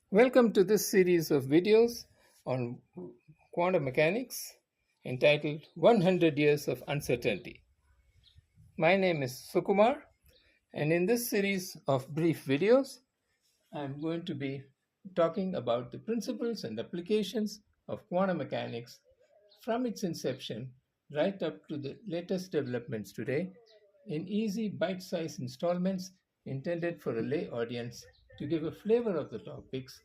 Welcome to this series of videos on quantum mechanics entitled 100 Years of Uncertainty. My name is Sukumar, and in this series of brief videos, I'm going to be talking about the principles and applications of quantum mechanics from its inception right up to the latest developments today in easy bite-sized installments intended for a lay audience to give a flavor of the topics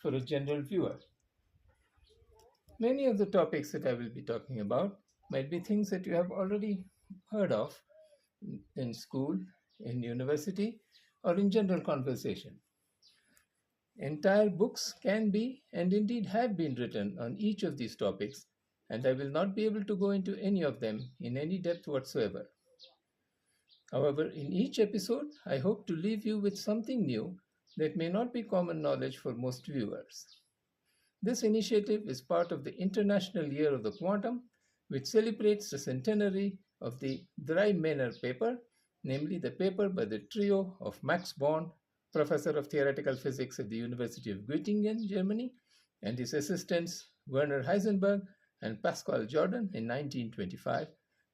for a general viewer. Many of the topics that I will be talking about might be things that you have already heard of in school, in university, or in general conversation. Entire books can be and indeed have been written on each of these topics, and I will not be able to go into any of them in any depth whatsoever. However, in each episode, I hope to leave you with something new that may not be common knowledge for most viewers. This initiative is part of the International Year of the Quantum, which celebrates the centenary of the Drei-Männer paper, namely the paper by the trio of Max Born, professor of theoretical physics at the University of Göttingen, Germany, and his assistants Werner Heisenberg and Pascal Jordan in 1925,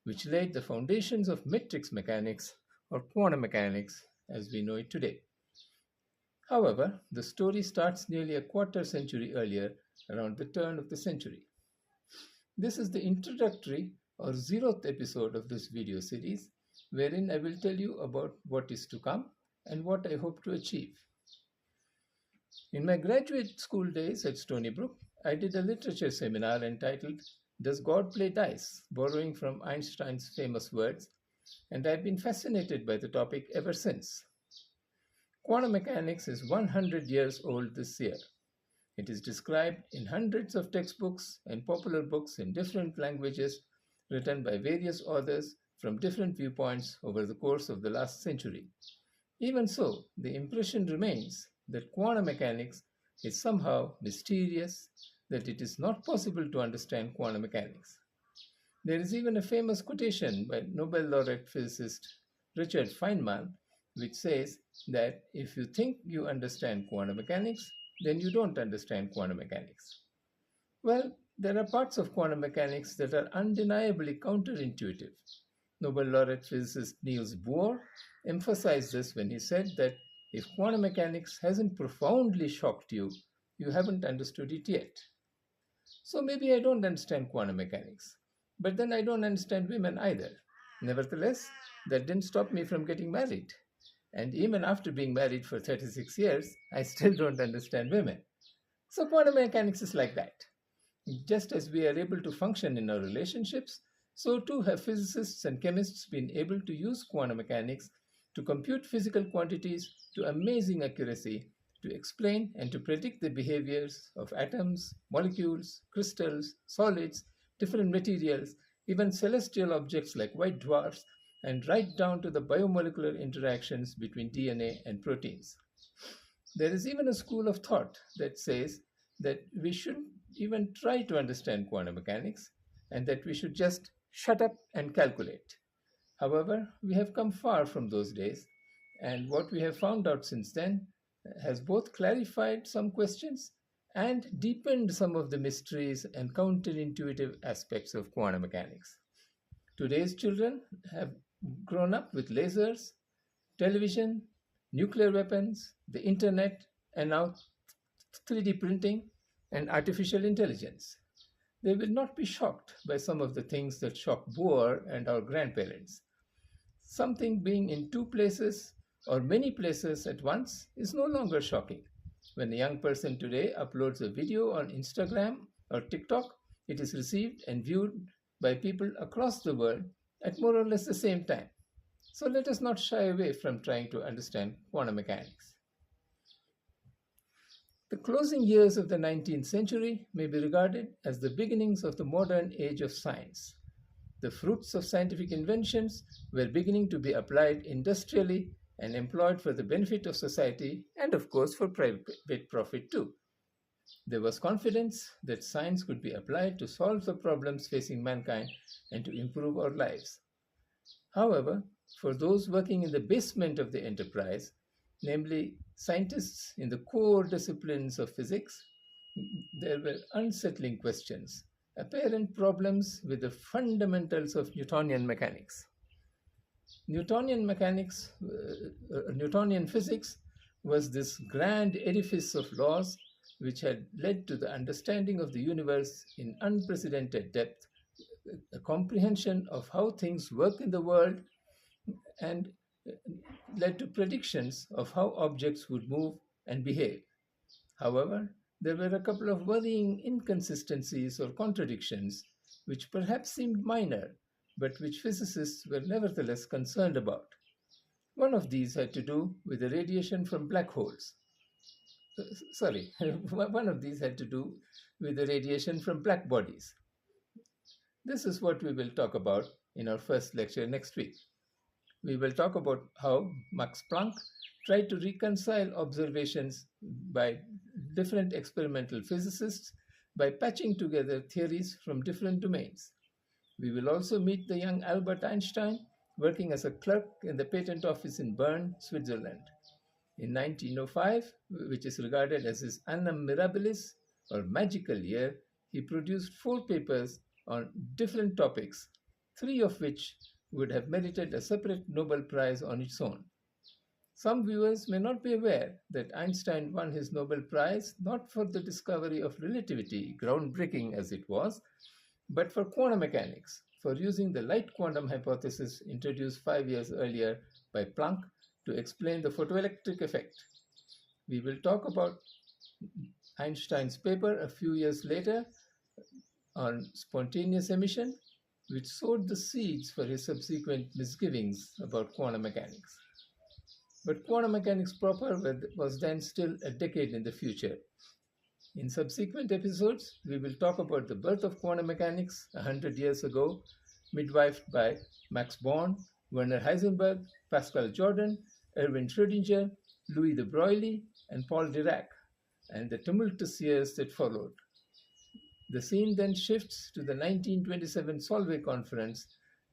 which laid the foundations of matrix mechanics or quantum mechanics as we know it today. However, the story starts nearly a quarter century earlier, around the turn of the century. This is the introductory or 0th episode of this video series, wherein I will tell you about what is to come and what I hope to achieve. In my graduate school days at Stony Brook, I did a literature seminar entitled Does God Play Dice? Borrowing from Einstein's famous words, and I've been fascinated by the topic ever since. Quantum mechanics is 100 years old this year. It is described in hundreds of textbooks and popular books in different languages written by various authors from different viewpoints over the course of the last century. Even so, the impression remains that quantum mechanics is somehow mysterious, that it is not possible to understand quantum mechanics. There is even a famous quotation by Nobel laureate physicist Richard Feynman, which says that if you think you understand quantum mechanics, then you don't understand quantum mechanics. Well, there are parts of quantum mechanics that are undeniably counterintuitive. Nobel laureate physicist Niels Bohr emphasized this when he said that if quantum mechanics hasn't profoundly shocked you, you haven't understood it yet. So maybe I don't understand quantum mechanics, but then I don't understand women either. Nevertheless, that didn't stop me from getting married. And even after being married for 36 years, I still don't understand women. So quantum mechanics is like that. Just as we are able to function in our relationships, so too have physicists and chemists been able to use quantum mechanics to compute physical quantities to amazing accuracy, to explain and to predict the behaviors of atoms, molecules, crystals, solids, different materials, even celestial objects like white dwarfs, and right down to the biomolecular interactions between DNA and proteins. There is even a school of thought that says that we shouldn't even try to understand quantum mechanics and that we should just shut up and calculate. However, we have come far from those days, and what we have found out since then has both clarified some questions and deepened some of the mysteries and counterintuitive aspects of quantum mechanics. Today's children have grown up with lasers, television, nuclear weapons, the internet, and now 3D printing and artificial intelligence. They will not be shocked by some of the things that shocked Bohr and our grandparents. Something being in two places or many places at once is no longer shocking. When a young person today uploads a video on Instagram or TikTok, it is received and viewed by people across the world at more or less the same time. So let us not shy away from trying to understand quantum mechanics. The closing years of the 19th century may be regarded as the beginnings of the modern age of science. The fruits of scientific inventions were beginning to be applied industrially and employed for the benefit of society and, of course, for private profit too. There was confidence that science could be applied to solve the problems facing mankind and to improve our lives. However, for those working in the basement of the enterprise, namely scientists in the core disciplines of physics, there were unsettling questions, apparent problems with the fundamentals of Newtonian mechanics. Newtonian physics was this grand edifice of laws which had led to the understanding of the universe in unprecedented depth, a comprehension of how things work in the world, and led to predictions of how objects would move and behave. However, there were a couple of worrying inconsistencies or contradictions which perhaps seemed minor, but which physicists were nevertheless concerned about. One of these had to do with the radiation from black holes. One of these had to do with the radiation from black bodies. This is what we will talk about in our first lecture next week. We will talk about how Max Planck tried to reconcile observations by different experimental physicists by patching together theories from different domains. We will also meet the young Albert Einstein working as a clerk in the patent office in Bern, Switzerland. In 1905, which is regarded as his annum mirabilis or magical year, he produced 4 papers on different topics, 3 of which would have merited a separate Nobel Prize on its own. Some viewers may not be aware that Einstein won his Nobel Prize not for the discovery of relativity, groundbreaking as it was, but for quantum mechanics, for using the light quantum hypothesis introduced 5 years earlier by Planck to explain the photoelectric effect. We will talk about Einstein's paper a few years later on spontaneous emission, which sowed the seeds for his subsequent misgivings about quantum mechanics. But quantum mechanics proper was then still a decade in the future. In subsequent episodes, we will talk about the birth of quantum mechanics 100 years ago, midwifed by Max Born, Werner Heisenberg, Pascal Jordan, Erwin Schrödinger, Louis de Broglie, and Paul Dirac, and the tumultuous years that followed. The scene then shifts to the 1927 Solvay Conference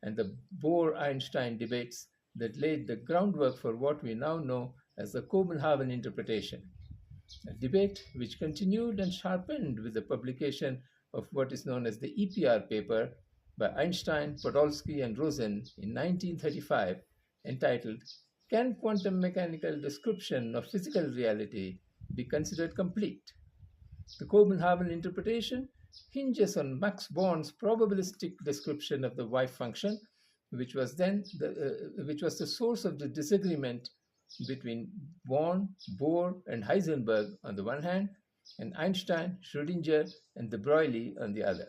and the Bohr-Einstein debates that laid the groundwork for what we now know as the Copenhagen interpretation, a debate which continued and sharpened with the publication of what is known as the EPR paper by Einstein, Podolsky, and Rosen in 1935, entitled "Can Quantum Mechanical Description of Physical Reality be Considered Complete?" The Copenhagen interpretation hinges on Max Born's probabilistic description of the wave function, which was the source of the disagreement between Born, Bohr, and Heisenberg on the one hand, and Einstein, Schrödinger, and de Broglie on the other.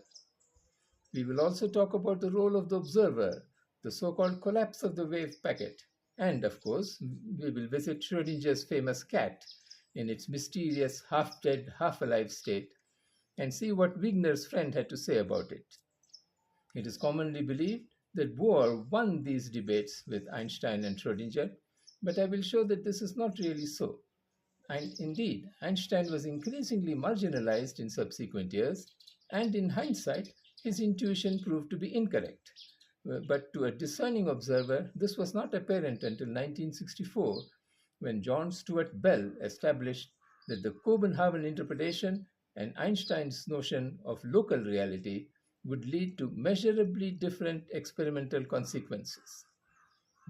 We will also talk about the role of the observer, the so-called collapse of the wave packet, and of course, we will visit Schrödinger's famous cat in its mysterious half-dead, half-alive state, and see what Wigner's friend had to say about it. It is commonly believed that Bohr won these debates with Einstein and Schrödinger, but I will show that this is not really so. And indeed, Einstein was increasingly marginalized in subsequent years, and in hindsight, his intuition proved to be incorrect. But to a discerning observer, this was not apparent until 1964, when John Stuart Bell established that the Copenhagen interpretation and Einstein's notion of local reality would lead to measurably different experimental consequences.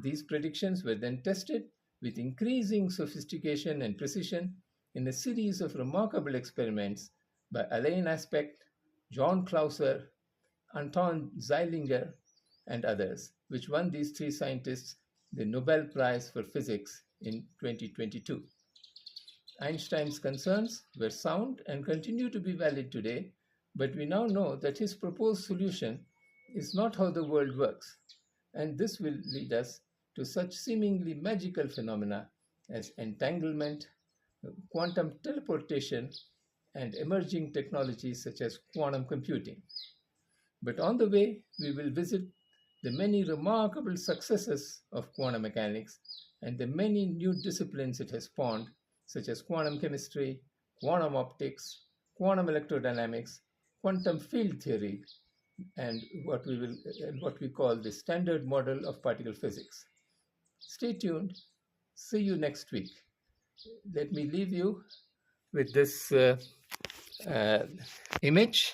These predictions were then tested with increasing sophistication and precision in a series of remarkable experiments by Alain Aspect, John Clauser, Anton Zeilinger, and others, which won these 3 scientists the Nobel Prize for Physics in 2022. Einstein's concerns were sound and continue to be valid today, but we now know that his proposed solution is not how the world works, and this will lead us to such seemingly magical phenomena as entanglement, quantum teleportation, and emerging technologies such as quantum computing. But on the way, we will visit the many remarkable successes of quantum mechanics and the many new disciplines it has spawned, such as quantum chemistry, quantum optics, quantum electrodynamics, quantum field theory, and what we call the standard model of particle physics. Stay tuned. See you next week. let me leave you with this image,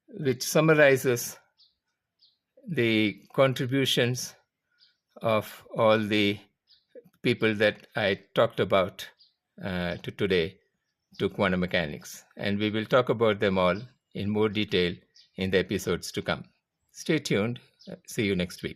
which summarizes the contributions of all the people that I talked about to today to quantum mechanics. And we will talk about them all in more detail in the episodes to come. Stay tuned. See you next week.